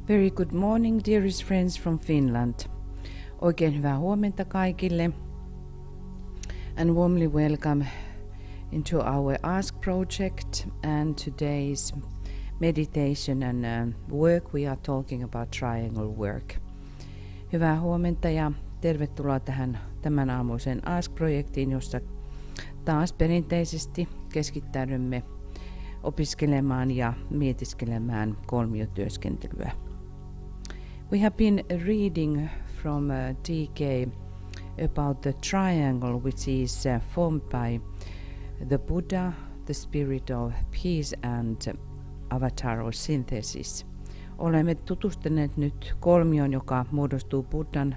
Very good morning, dearest friends from Finland. Oikein hyvää huomenta kaikille. And warmly welcome into our Ask project and today's meditation and work. We are talking about triangle work. Hyvää huomenta ja tervetuloa tähän tämän aamuisen Ask-projektiin, jossa taas perinteisesti keskittäydymme opiskelemaan ja mietiskelemään kolmiotyöskentelyä. We have been reading from TK about the triangle which is formed by the Buddha, the spirit of peace and avatar or synthesis. Olemme tutustuneet nyt kolmioon, joka muodostuu Buddhan,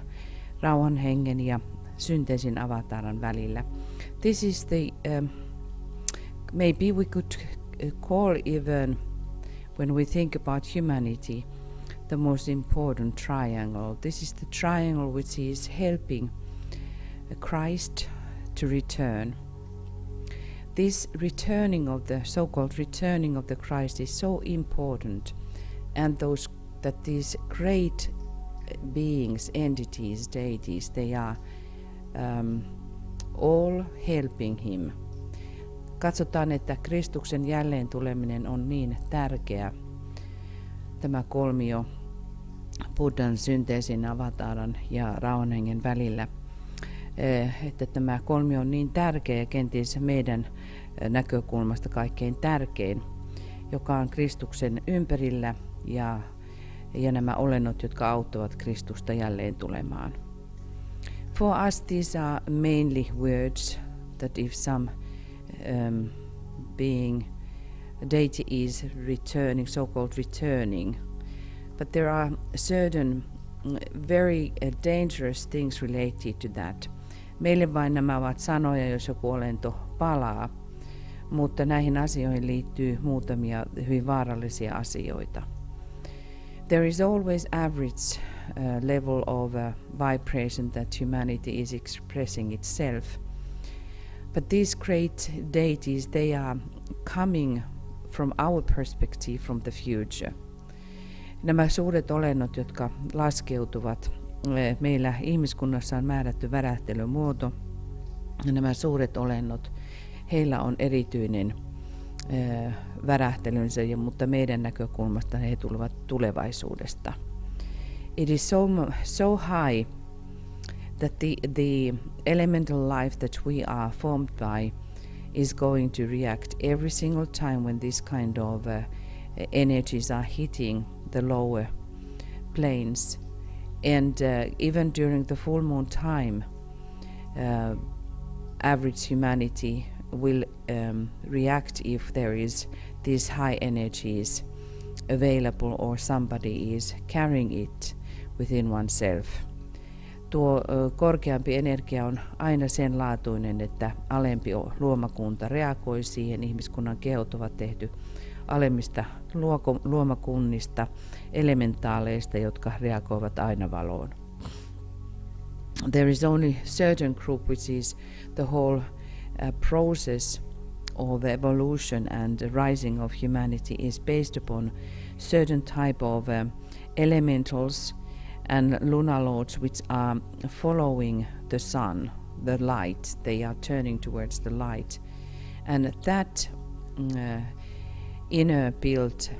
rauhan hengen ja synteesin avataran välillä. This is the, maybe we could call even, when we think about humanity, the most important triangle. This is the triangle which is helping Christ to return. This returning of the so-called returning of the Christ is so important, and that these great beings, entities, deities, they are all helping him. Katsotaan, että Kristuksen jälleen tuleminen on niin tärkeä, tämä kolmio Buddhan, synteesin, avataran ja rauhanhengen välillä, että tämä kolmio on niin tärkeä ja kenties meidän näkökulmasta kaikkein tärkein, joka on Kristuksen ympärillä ja nämä olennot, jotka auttavat Kristusta jälleen tulemaan. For us these are mainly words that if some being, deity is returning, so-called returning, but there are certain very dangerous things related to that. Meille vain nämä ovat sanoja, jos joku olento palaa, mutta näihin asioihin liittyy muutamia hyvin vaarallisia asioita. There is always average level of vibration that humanity is expressing itself. But these great deities, they are coming from our perspective from the future. Nämä suuret olennot, jotka laskeutuvat, meillä ihmiskunnassa on määrätty värähtelymuoto. Nämä suuret olennot, heillä on erityinen värähtelynsä, mutta meidän näkökulmasta he tulevat tulevaisuudesta. It is so high that the elemental life that we are formed by is going to react every single time when this kind of energies are hitting the lower planes. And even during the full moon time, average humanity will react if there is these high energies available or somebody is carrying it within oneself. Tuo korkeampi energia on aina sen laatuinen, että alempi luomakunta reagoi siihen. Ihmiskunnan kehot ovat tehty alemmista luomakunnista, elementaaleista, jotka reagoivat aina valoon. There is only certain group which is the whole process of evolution and rising of humanity is based upon certain type of elementals and lunar lords which are following the sun, the light. They are turning towards the light, and that inner built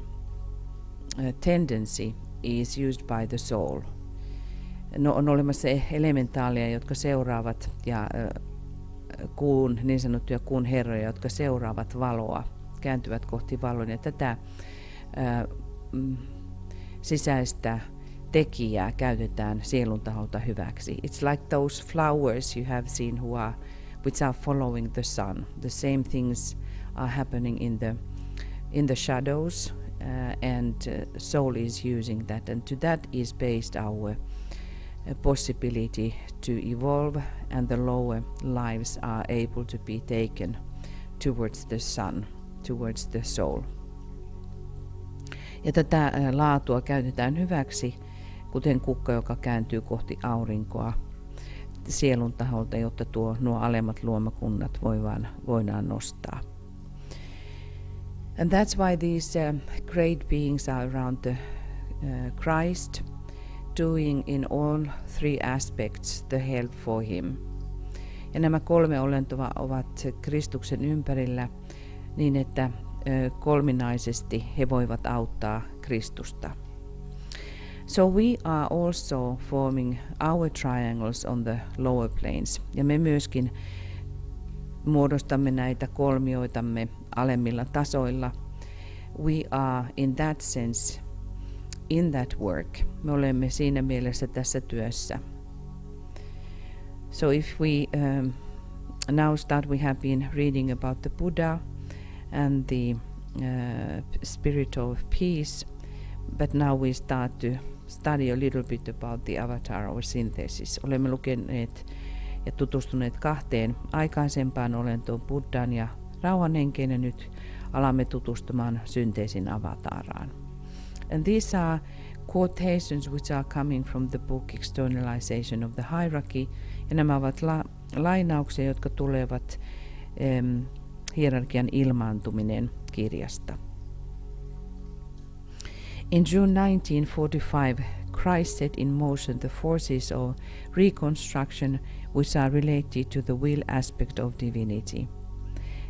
tendency is used by the soul. No, on olemassa elementaaleja, jotka seuraavat ja kuun, niin sanottuja kuun herroja, jotka seuraavat valoa, kääntyvät kohti valon, ja tätä sisäistä tekijää käytetään sielun taholta hyväksi. It's like those flowers you have seen which are following the sun. The same things are happening in the shadows, and soul is using that, and to that is based our possibility to evolve, and the lower lives are able to be taken towards the sun, towards the soul. Ja tätä laatua käytetään hyväksi, kuten kukka, joka kääntyy kohti aurinkoa sielun taholta, jotta nuo alemmat luomakunnat voidaan nostaa. And that's why these great beings are around the Christ, doing in all three aspects the help for him. Ja nämä kolme olentoa ovat Kristuksen ympärillä niin, että kolminaisesti he voivat auttaa Kristusta. So we are also forming our triangles on the lower planes. Ja me myöskin muodostamme näitä kolmioitamme alemmilla tasoilla. We are in that sense in that work. Me olemme siinä mielessä tässä työssä. So if we now start, we have been reading about the Buddha and the spirit of peace, but now we start to study a little bit about the avatar or synthesis. Olemme lukeneet ja tutustuneet kahteen aikaisempaan olentoon, Buddhan ja rauhan henkeen, ja nyt alamme tutustumaan synteesin avataraan. And these are quotations which are coming from the book Externalization of the Hierarchy, ja nämä ovat lainauksia, jotka tulevat hierarkian ilmaantuminen kirjasta. In June 1945, Christ set in motion the forces of reconstruction which are related to the will aspect of divinity.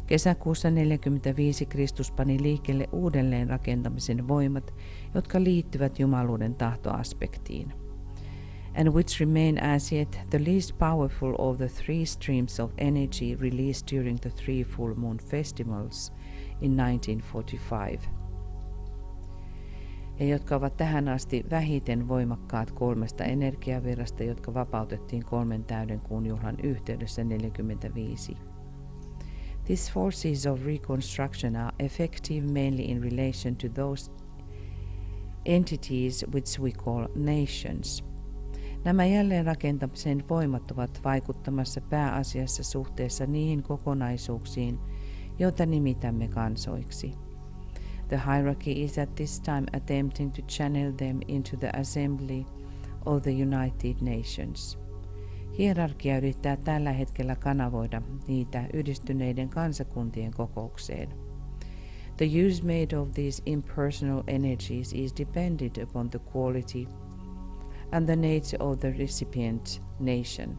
Kesäkuussa 1945 Kristus pani liikkeelle uudelleen rakentamisen voimat, jotka liittyvät jumaluuden tahtoaspektiin, and which remain as yet the least powerful of the three streams of energy released during the three full moon festivals in 1945. Ja jotka ovat tähän asti vähiten voimakkaat kolmesta energiavirrasta, jotka vapautettiin 3 täydenkuun juhlan yhteydessä 1945. These forces of reconstruction are effective mainly in relation to those entities which we call nations. Nämä jälleenrakentamisen voimat ovat vaikuttamassa pääasiassa suhteessa niihin kokonaisuuksiin, joita nimitämme kansoiksi. The hierarchy is at this time attempting to channel them into the assembly of the United Nations. Hierarkia yrittää tällä hetkellä kanavoida niitä yhdistyneiden kansakuntien kokoukseen. The use made of these impersonal energies is dependent upon the quality and the nature of the recipient nation,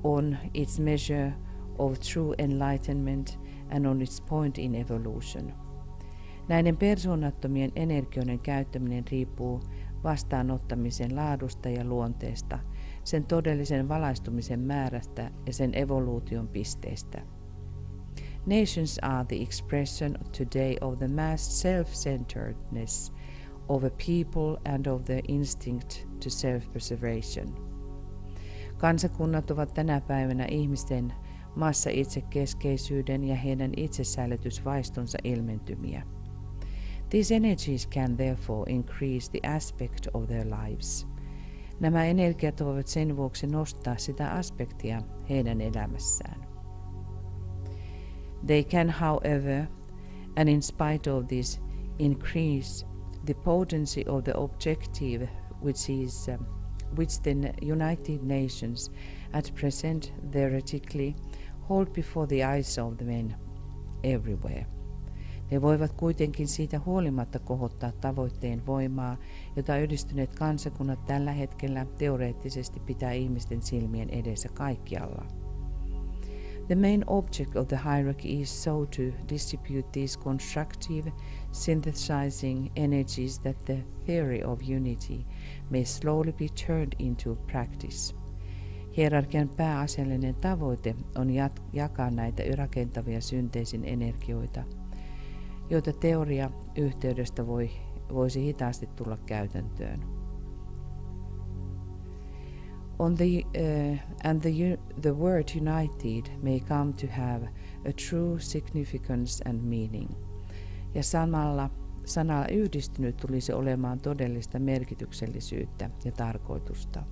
on its measure of true enlightenment and on its point in evolution. Näiden persoonattomien energioiden käyttäminen riippuu vastaanottamisen laadusta ja luonteesta, sen todellisen valaistumisen määrästä ja sen evoluution pisteestä. Nations are the expression today of the mass self-centeredness of a people and of their instinct to self-preservation. Kansakunnat ovat tänä päivänä ihmisten massa-itsekeskeisyyden ja heidän itsesäilytysvaistonsa ilmentymiä. These energies can therefore increase the aspect of their lives. Nämä energiat voivat sen vuoksi nostaa sitä aspektia heidän elämässään. They can, however, and in spite of this, increase the potency of the objective which the United Nations at present theoretically hold before the eyes of the men everywhere. Ne voivat kuitenkin siitä huolimatta kohottaa tavoitteen voimaa, jota yhdistyneet kansakunnat tällä hetkellä teoreettisesti pitää ihmisten silmien edessä kaikkialla. The main object of the hierarchy is so to distribute these constructive, synthesizing energies that the theory of unity may slowly be turned into practice. Hierarkian pääasiallinen tavoite on jakaa näitä rakentavia synteesin energioita, joita teoria yhteydestä voisi hitaasti tulla käytäntöön. The word united may come to have a true significance and meaning. Ja sanalla yhdistynyt tulisi olemaan todellista merkityksellisyyttä ja tarkoitusta.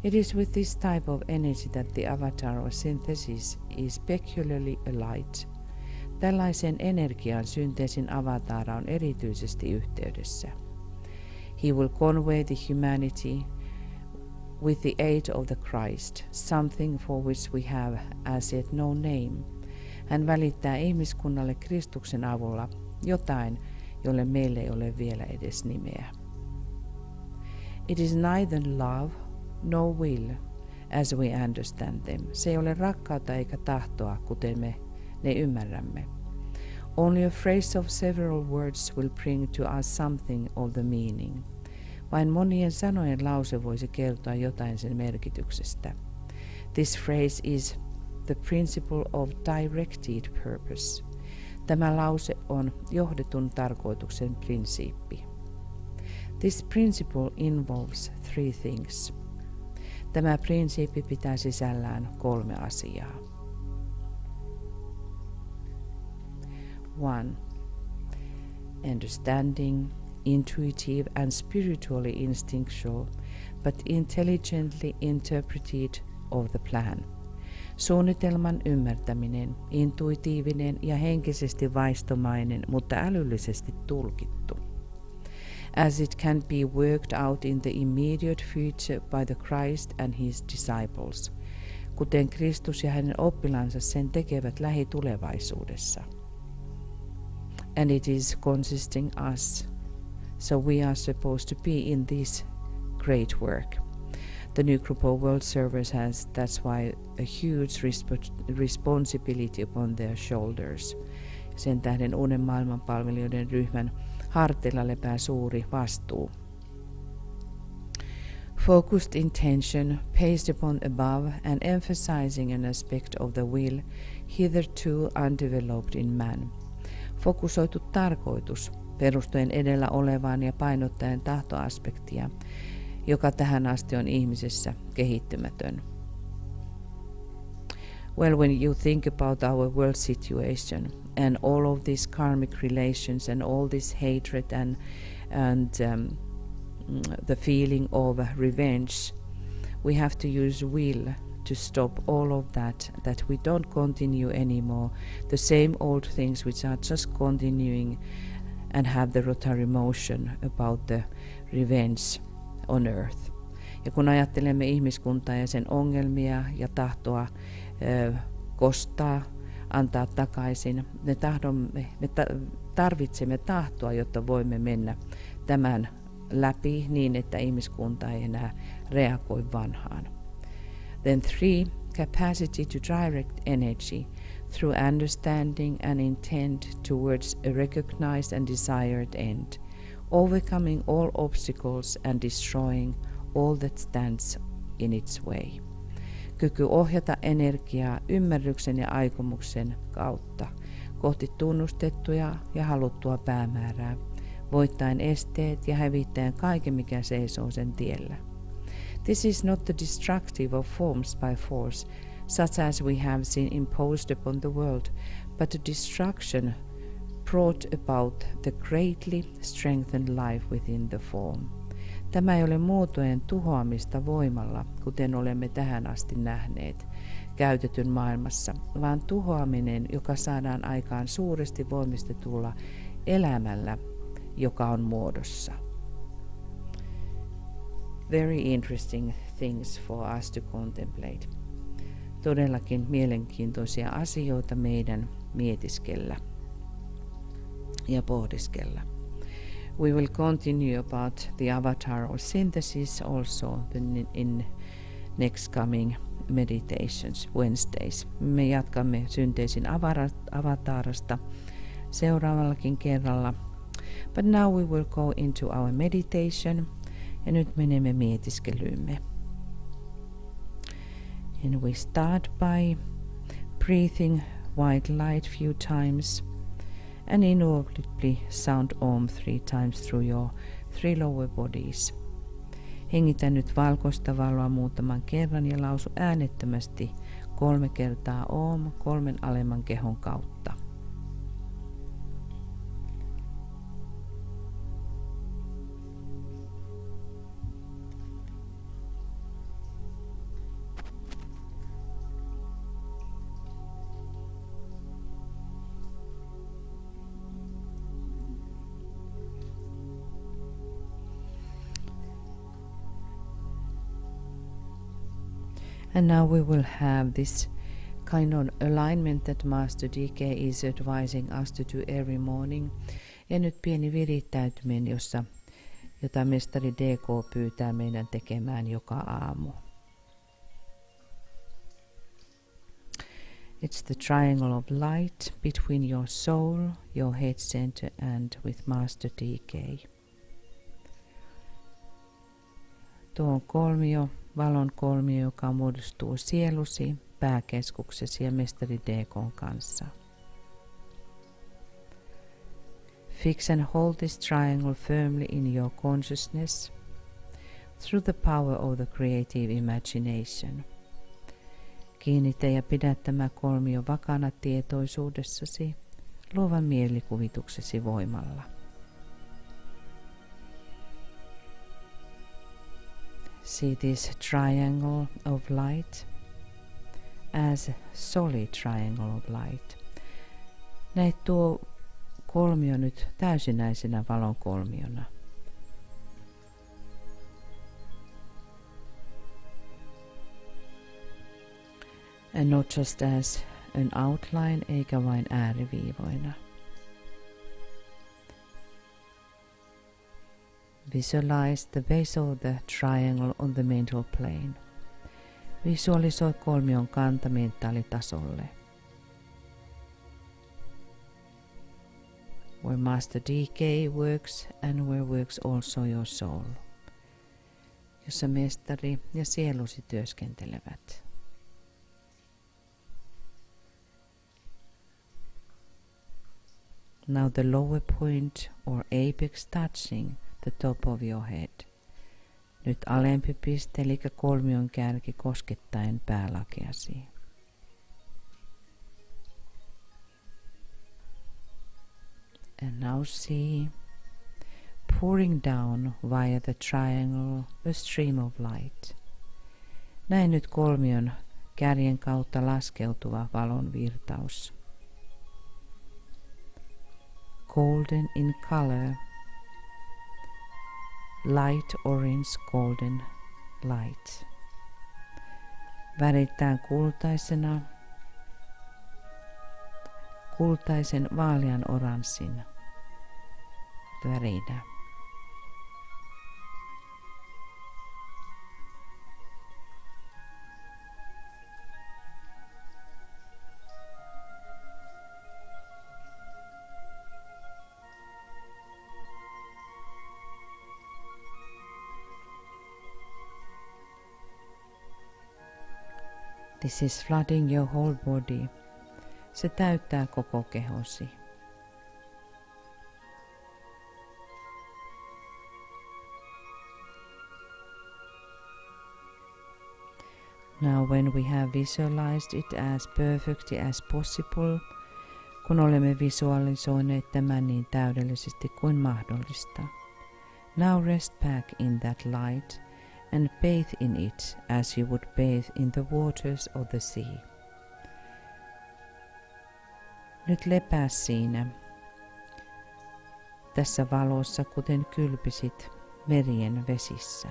It is with this type of energy that the avatar or synthesis is peculiarly alight. Tällaisen energian synteesin avatara on erityisesti yhteydessä. He will convey the humanity with the aid of the Christ, something for which we have as yet no name. Hän välittää ihmiskunnalle Kristuksen avulla jotain, jolle meillä ei ole vielä edes nimeä. It is neither love nor will, as we understand them. Se ei ole rakkautta eikä tahtoa, kuten me ne ymmärrämme. Only a phrase of several words will bring to us something of the meaning. Vain monien sanojen lause voisi kertoa jotain sen merkityksestä. This phrase is the principle of directed purpose. Tämä lause on johdetun tarkoituksen prinsiippi. This principle involves three things. Tämä prinsiippi pitää sisällään 3 asiaa. 1. Understanding, intuitive and spiritually instinctual, but intelligently interpreted of the plan. Suunnitelman ymmärtäminen, intuitiivinen ja henkisesti vaistomainen, mutta älyllisesti tulkittu. As it can be worked out in the immediate future by the Christ and his disciples, kuten Kristus ja hänen oppilansa sen tekevät lähitulevaisuudessa. And it is consisting us, so we are supposed to be in this great work. The new group of world servers has, that's why, a huge responsibility upon their shoulders. Sen tähden uuden maailmanpalvelijoiden ryhmän harteilla lepää suuri vastuu. Focused intention, based upon above and emphasizing an aspect of the will hitherto undeveloped in man. Fokusoitu tarkoitus, perustuen edellä olevaan ja painottaen tahtoaspektia, joka tähän asti on ihmisessä kehittymätön. Well, when you think about our world situation and all of these karmic relations and all this hatred and the feeling of revenge, we have to use will to stop all of that we don't continue anymore the same old things which are just continuing and have the rotary motion about the revenge on earth. Ja kun ajattelemme ihmiskuntaa ja sen ongelmia ja tahtoa kostaa, antaa takaisin, me tarvitsemme tahtoa, jotta voimme mennä tämän läpi niin, että ihmiskunta ei enää reagoi vanhaan. Then 3, capacity to direct energy through understanding and intent towards a recognized and desired end, overcoming all obstacles and destroying all that stands in its way. Kyky ohjata energiaa ymmärryksen ja aikomuksen kautta kohti tunnustettuja ja haluttua päämäärää, voittaen esteet ja hävittäen kaiken, mikä seisoo sen tiellä. This is not the destructive of forms by force, such as we have seen imposed upon the world, but the destruction brought about the greatly strengthened life within the form. Tämä ei ole muotojen tuhoamista voimalla, kuten olemme tähän asti nähneet käytetyn maailmassa, vaan tuhoaminen, joka saadaan aikaan suuresti voimistetulla elämällä, joka on muodossa. Very interesting things for us to contemplate. Todellakin mielenkiintoisia asioita meidän mietiskellä ja pohdiskella. We will continue about the avatar or synthesis also in next coming meditations Wednesdays. Me jatkamme synteesin avatarasta seuraavallakin kerralla. But now we will go into our meditation. Ja nyt menemme mietiskelyymme. And we start by breathing white light few times and inaudibly sound Om 3 times through your 3 lower bodies. Hengitä nyt valkoista valoa muutaman kerran ja lausu äänettömästi 3 kertaa Om 3 alemman kehon kautta. And now we will have this kind of alignment that Master DK is advising us to do every morning. Ja nyt pieni virittäytyminen, jossa jota mestari DK pyytää meidän tekemään joka aamu. It's the triangle of light between your soul, your head center and with Master DK. Tuo on kolmio, valon kolmio, joka muodostuu sielusi, pääkeskuksesi ja mestari DK:n kanssa. Fix and hold this triangle firmly in your consciousness through the power of the creative imagination. Kiinnitä ja pidä tämä kolmio vakana tietoisuudessasi luovan mielikuvituksesi voimalla. See this triangle of light as a solid triangle of light. Näet tuo kolmio nyt täysinäisenä valon kolmiona. And not just as an outline eikä vain ääriviivoina. Visualize the base of the triangle on the mental plane. Visualisoi kolmion kanta mentaalitasolle. Where Master DK works and where works also your soul. Jossa mestari ja sielusi työskentelevät. Now the lower point or apex touching the top of your head. Nyt alempi piste eli kolmion kärki koskettaen päälakeasi. And now see, pouring down via the triangle a stream of light. Näe nyt kolmion kärjen kautta laskeutuva valon virtaus. Golden in color, light orange golden light. Värittään kultaisena, kultaisen vaalean oranssin värinä. This is flooding your whole body. Se täyttää koko kehosi. Now when we have visualized it as perfectly as possible, kun olemme visualisoineet tämän niin täydellisesti kuin mahdollista, now rest back in that light and bathe in it as you would bathe in the waters of the sea. Nyt lepää siinä, tässä valossa, kuten kylpisit merien vesissä.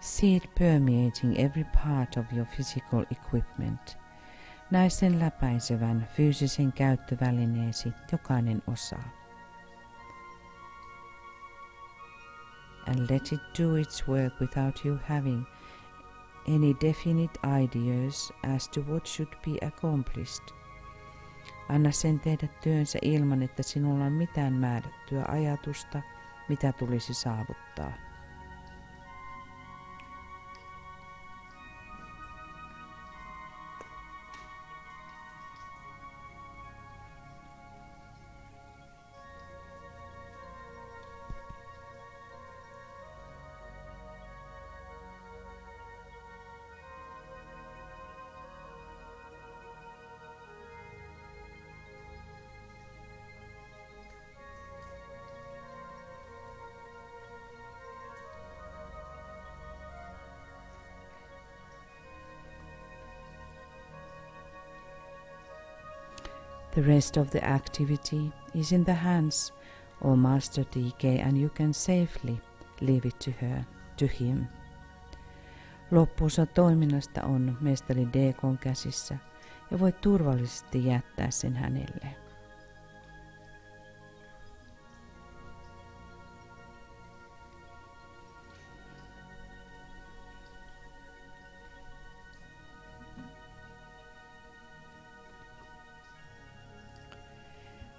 See it permeating every part of your physical equipment. Näe sen läpäisevän fyysisen käyttövälineesi jokainen osa. And let it do its work without you having any definite ideas as to what should be accomplished. Anna sen tehdä työnsä ilman, että sinulla on mitään määrättyä ajatusta, mitä tulisi saavuttaa. The rest of the activity is in the hands of Master TK and you can safely leave it to her, to him. Loppuosa toiminnasta on mestari DK:n käsissä ja voit turvallisesti jättää sen hänelle.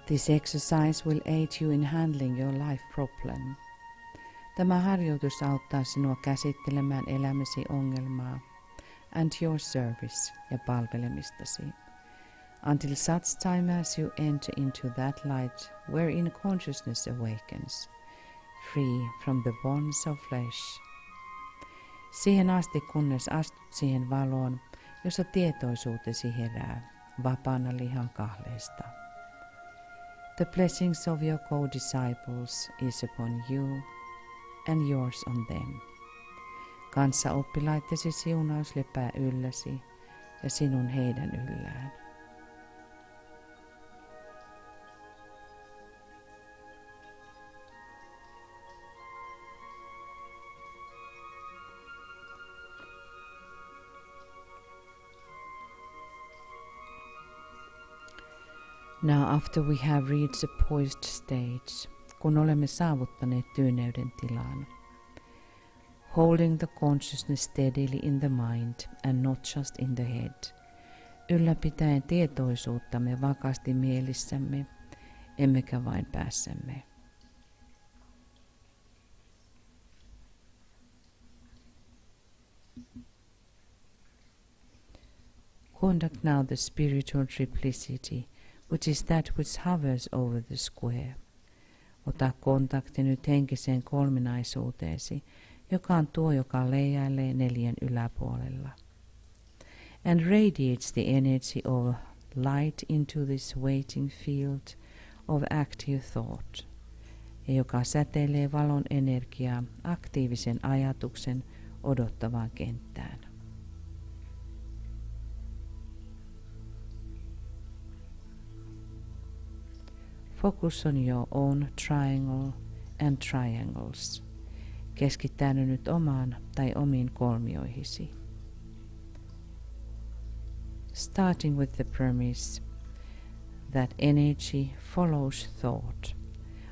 This exercise will aid you in handling your life problem. Tämä harjoitus auttaa sinua käsittelemään elämäsi ongelmaa and your service ja palvelemistasi. Until such time as you enter into that light wherein consciousness awakens, free from the bonds of flesh. Siihen asti kunnes astut siihen valoon, jossa tietoisuutesi herää, vapaana lihan kahleista. The blessings of your co-disciples is upon you and yours on them. Kanssaoppilaittesi siunaus lepää ylläsi ja sinun heidän yllään. Now after we have reached the poised stage, kun olemme saavuttaneet tyyneyden tilaan, holding the consciousness steadily in the mind and not just in the head, ylläpitäen tietoisuuttamme vakaasti mielissämme, emmekä vain päässämme. Conduct now the spiritual triplicity, which is that which hovers over the square. Ota kontakti nyt henkiseen kolminaisuuteesi, joka on tuo, joka leijailee neljän yläpuolella. And radiates the energy of light into this waiting field of active thought, ja joka säteilee valon energiaa aktiivisen ajatuksen odottavaan kenttään. Focus on your own triangle and triangles. Keskittäydy nyt omaan tai omiin kolmioihisi. Starting with the premise that energy follows thought.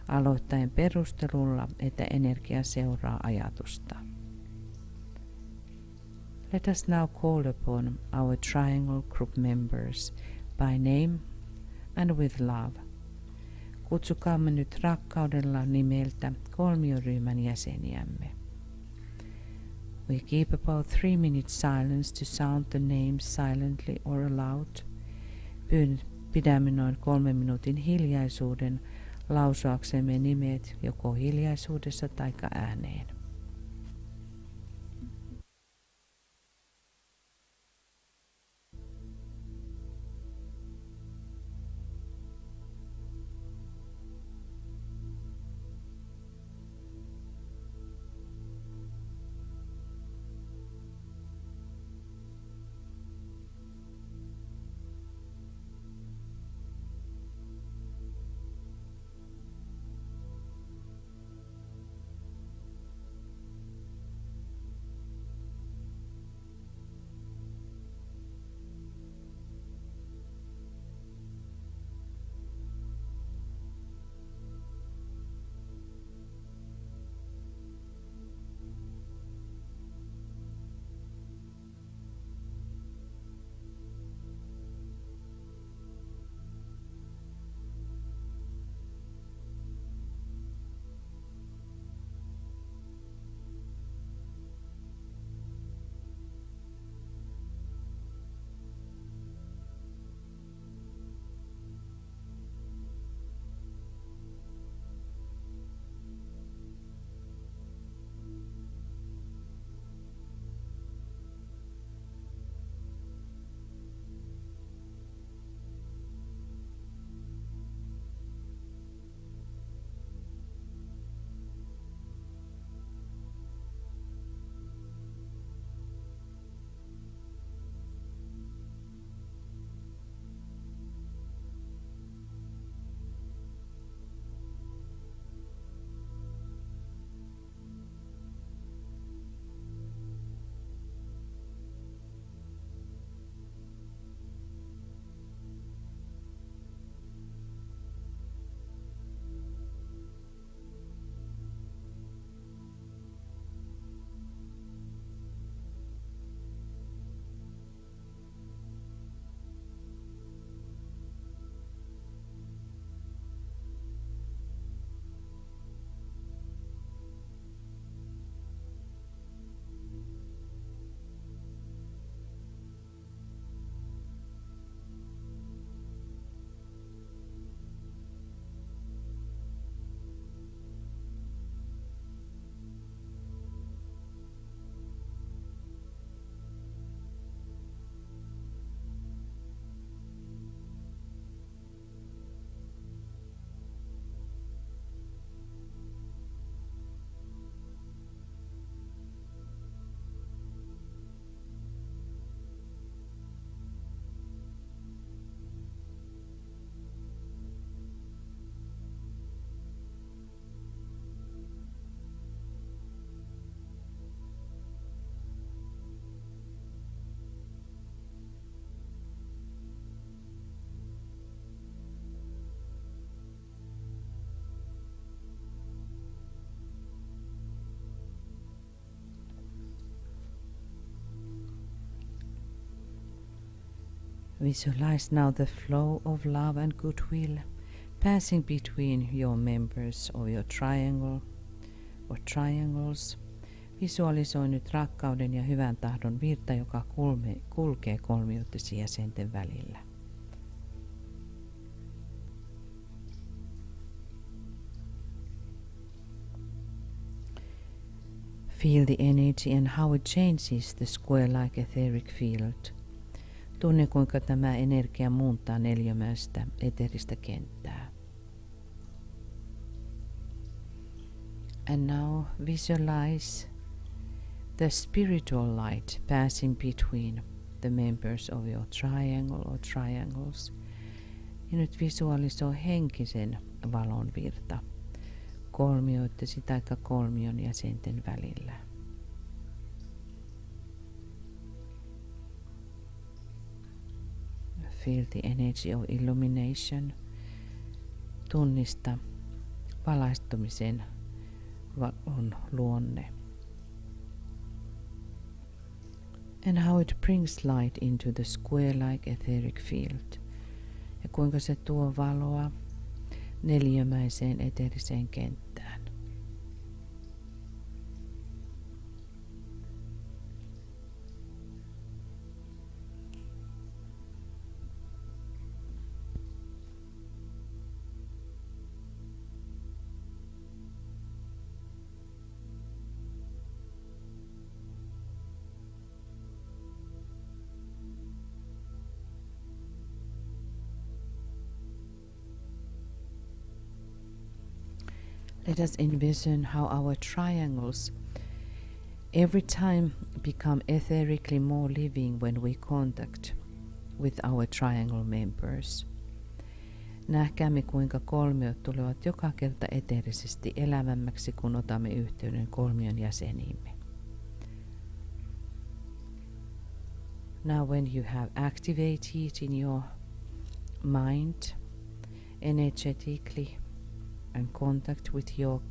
Aloittaen perustelulla, että energia seuraa ajatusta. Let us now call upon our triangle group members by name and with love. Kutsukaamme nyt rakkaudella nimeltä kolmioryhmän jäseniämme. We keep about 3 minutes silence to sound the names silently or aloud. Pidämme noin 3 minuutin hiljaisuuden lausuaksemme nimet joko hiljaisuudessa tai ääneen. Visualize now the flow of love and goodwill passing between your members of your triangle or triangles. Visualisoi nyt rakkauden ja hyvän tahdon virta, joka kulkee kolmioittesi jäsenten välillä. Feel the energy and how it changes the square-like etheric field. Tunne, kuinka tämä energia muuntaa neliömäistä eteristä kenttää. And now visualize the spiritual light passing between the members of your triangle or triangles. Ja nyt visualisoi henkisen valon virta kolmioittesi tai kolmion jäsenten välillä. Feel the energy of illumination. Tunnista valaistumisen on luonne. And how it brings light into the square-like etheric field. Ja kuinka se tuo valoa neliömäiseen eteriseen kenttään. Let us envision how our triangles every time become etherically more living when we contact with our triangle members. Nähkäämme, kuinka kolmiot tulevat joka kerta eteerisesti elävämmäksi, kun otamme yhteyden kolmion jäseniimme. Now when you have activated in your mind energetically and contact with your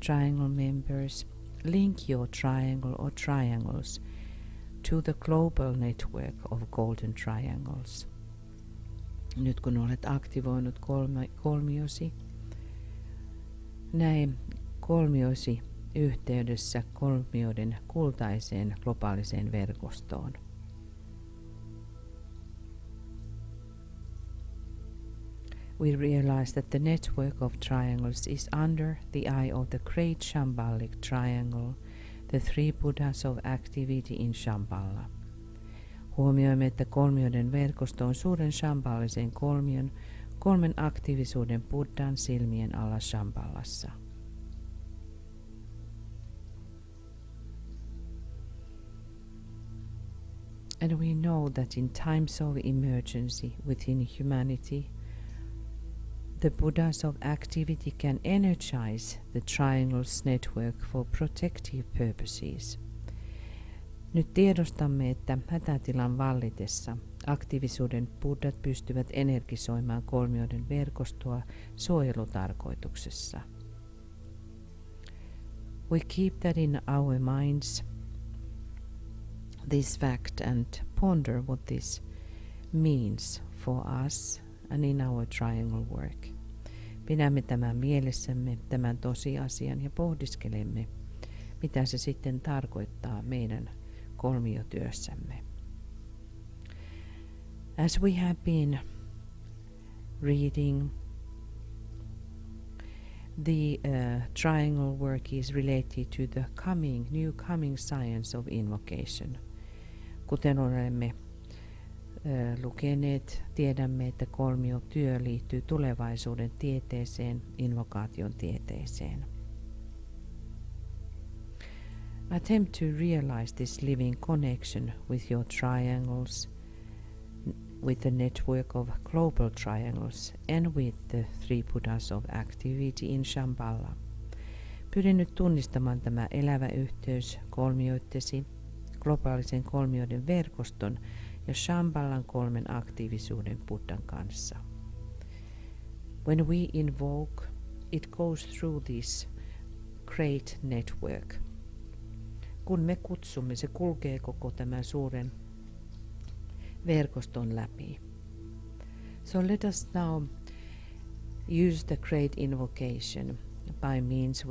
triangle members, link your triangle or triangles to the global network of golden triangles. Nyt kun olet aktivoinut kolmiosi, näe kolmiosi yhteydessä kolmioiden kultaiseen globaaliseen verkostoon. We realize that the network of triangles is under the eye of the great Shambhalic triangle, the three Buddhas of activity in Shambhala. Huomioimme, että kolmioiden verkosto on suuren shambhalisen kolmion, kolmen aktiivisuuden Buddhan silmien alla Shambhalassa. And we know that in times of emergency within humanity, the Buddhas of activity can energize the triangle's network for protective purposes. Nyt tiedostamme, että hätätilan vallitessa aktiivisuuden buddhat pystyvät energisoimaan kolmioiden verkostoa suojelutarkoituksessa. We keep that in our minds, this fact, and ponder what this means for us and in our triangle work. Pidämme tämän mielessämme, tämän tosiasian, ja pohdiskelemme, mitä se sitten tarkoittaa meidän kolmiotyössämme. As we have been reading, the triangle work is related to the new coming science of invocation. Kuten olemme lukeneet, tiedämme, että kolmiotyö liittyy tulevaisuuden tieteeseen, invokaation tieteeseen. Attempt to realize this living connection with your triangles, with the network of global triangles, and with the three Buddhas of activity in Shambhala. Pyrin nyt tunnistamaan tämä elävä yhteys kolmioittesi, globaalisen kolmioiden verkoston ja Shambhalan kolmen aktiivisuuden Buddhan kanssa. When we invoke, it goes through this great network. Kun me kutsumme, se kulkee koko tämän suuren verkoston läpi. So let us now use the great invocation by means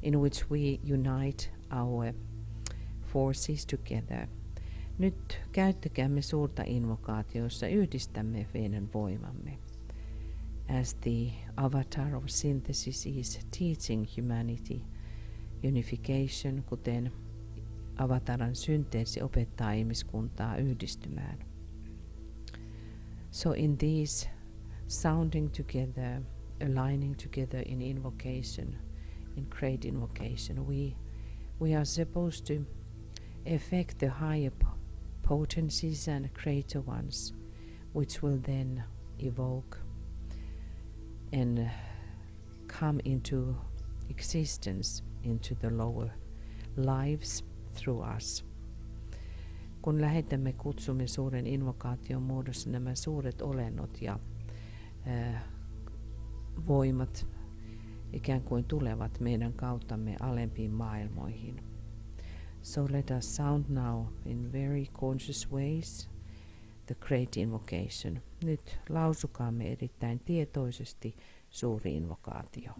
in which we unite our forces together. Nyt käyttäkäämme suurta invokaatiota, jossa yhdistämme meidän voimamme. As the avatar of synthesis is teaching humanity unification, kuten avataran synteesi opettaa ihmiskuntaa yhdistymään. So in these sounding together, aligning together in invocation, in great invocation, we are supposed to affect the higher potencies and greater ones, which will then evoke and come into existence into the lower lives through us. Kun lähetämme, kutsumme suuren invokaation muodossa nämä suuret olennot ja voimat ikään kuin tulevat meidän kauttamme alempiin maailmoihin. So let us sound now in very conscious ways the great invocation. Nyt lausukaamme erittäin tietoisesti suuri invokaatio.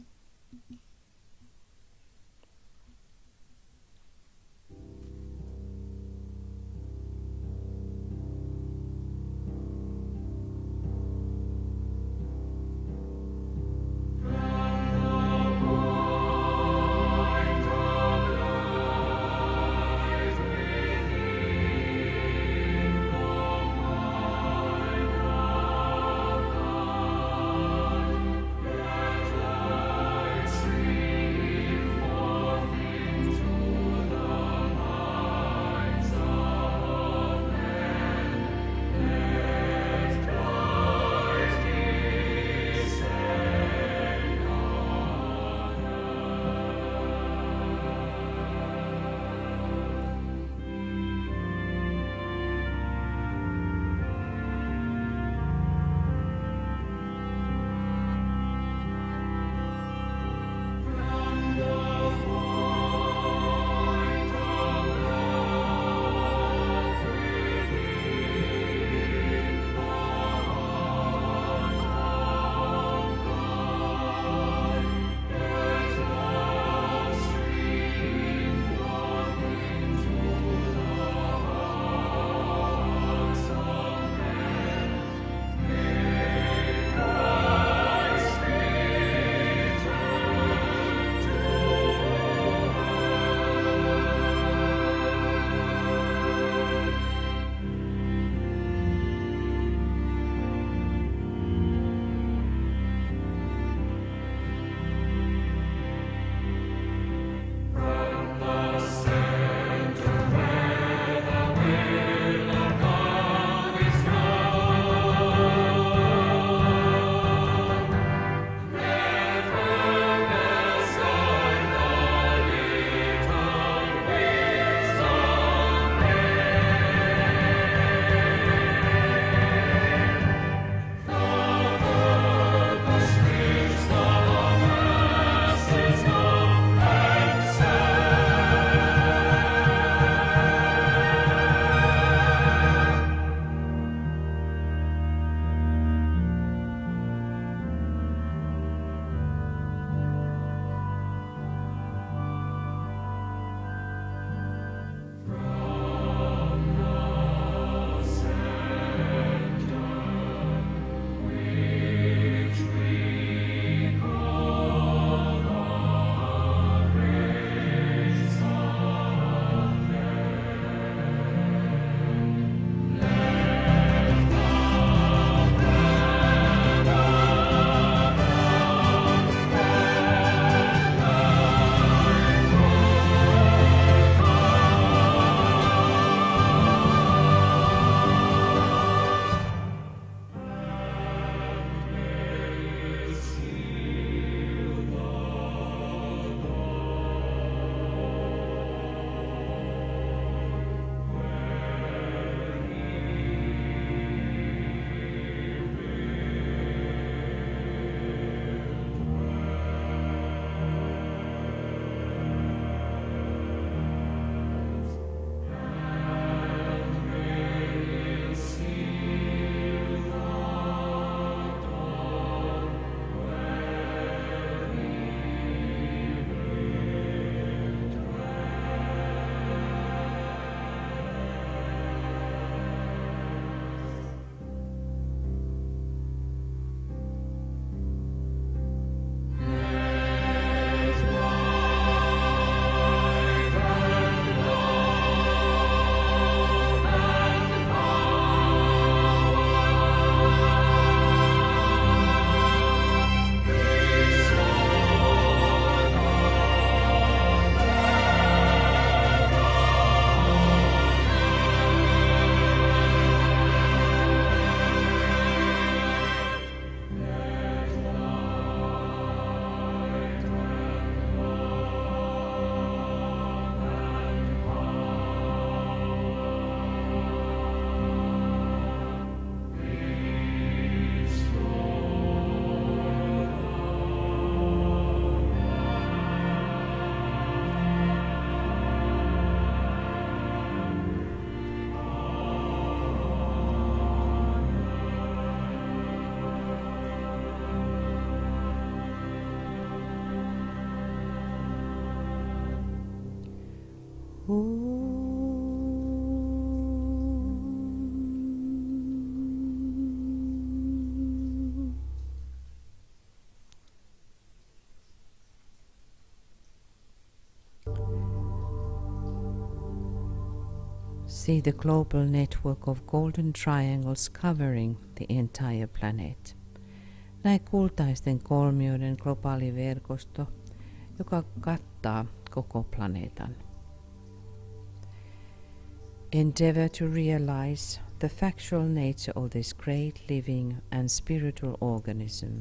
see the global network of golden triangles covering the entire planet. Näe kultaisten kolmioiden globaali verkosto, joka kattaa koko planeetan. Endeavor to realize the factual nature of this great living and spiritual organism.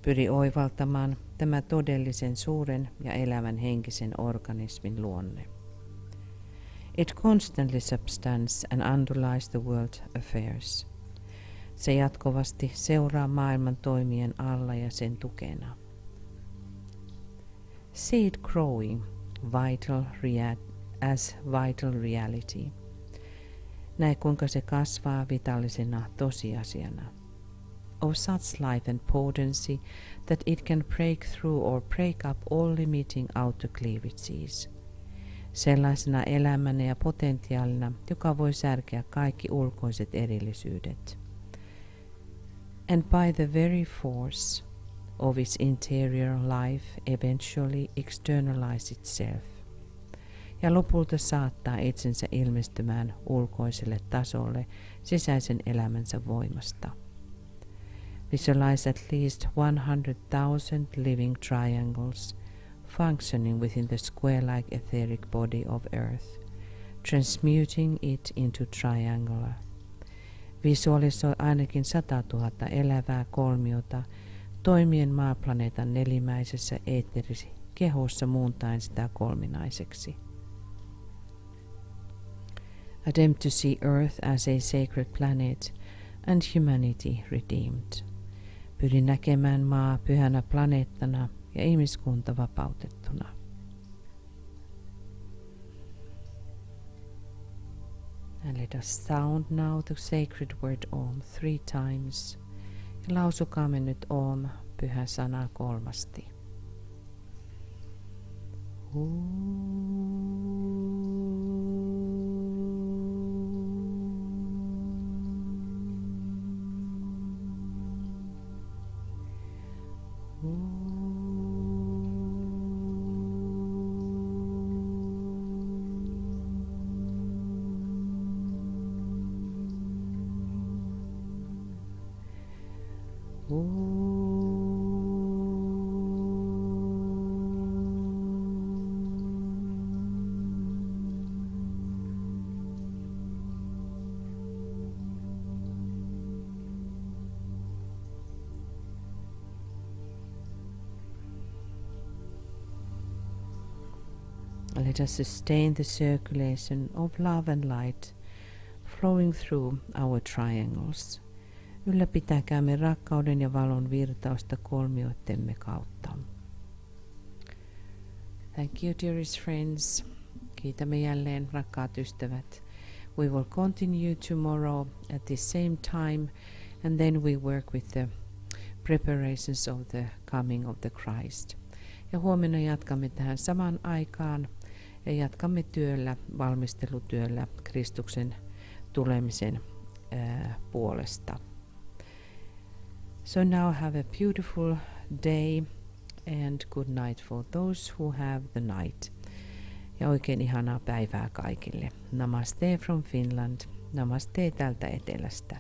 Pyri oivaltamaan tämä todellisen suuren ja elävän henkisen organismin luonne. It constantly substance and underlies the world affairs. Se jatkuvasti seuraa maailman toimien alla ja sen tukena. See it growing as vital reality. Näe kuinka se kasvaa vitallisena tosiasiana. Of such life and potency that it can break through or break up all limiting outer cleavages. Sellaisena elämänä ja potentiaalina, joka voi särkeä kaikki ulkoiset erillisyydet. And by the very force of its interior life eventually externalize itself. Ja lopulta saattaa itsensä ilmestymään ulkoiselle tasolle sisäisen elämänsä voimasta. Visualize at least 100,000 living triangles functioning within the square-like etheric body of Earth, transmuting it into triangular. Visualisoi ainakin 100 000 elävää kolmiota toimien maaplaneetan nelimäisessä eetterisi kehossa muuntaen sitä kolminaiseksi. Attempt to see Earth as a sacred planet and humanity redeemed. Pyri näkemään maa pyhänä planeettana ja ihmiskunta vapautettuna. And let us sound now the sacred word Om 3 times. Ja lausukaamme nyt Om, pyhä sana, 3. Let us sustain the circulation of love and light flowing through our triangles. Ylläpitäkäämme rakkauden ja valon virtausta kolmioittemme kautta. Thank you, dearest friends. Kiitämme jälleen, rakkaat ystävät. We will continue tomorrow at the same time, and then we work with the preparations of the coming of the Christ. Ja huomenna jatkamme tähän samaan aikaan ja jatkamme valmistelutyöllä Kristuksen tulemisen puolesta. So now have a beautiful day and good night for those who have the night. Ja oikein ihanaa päivää kaikille. Namaste from Finland. Namaste täältä etelästä.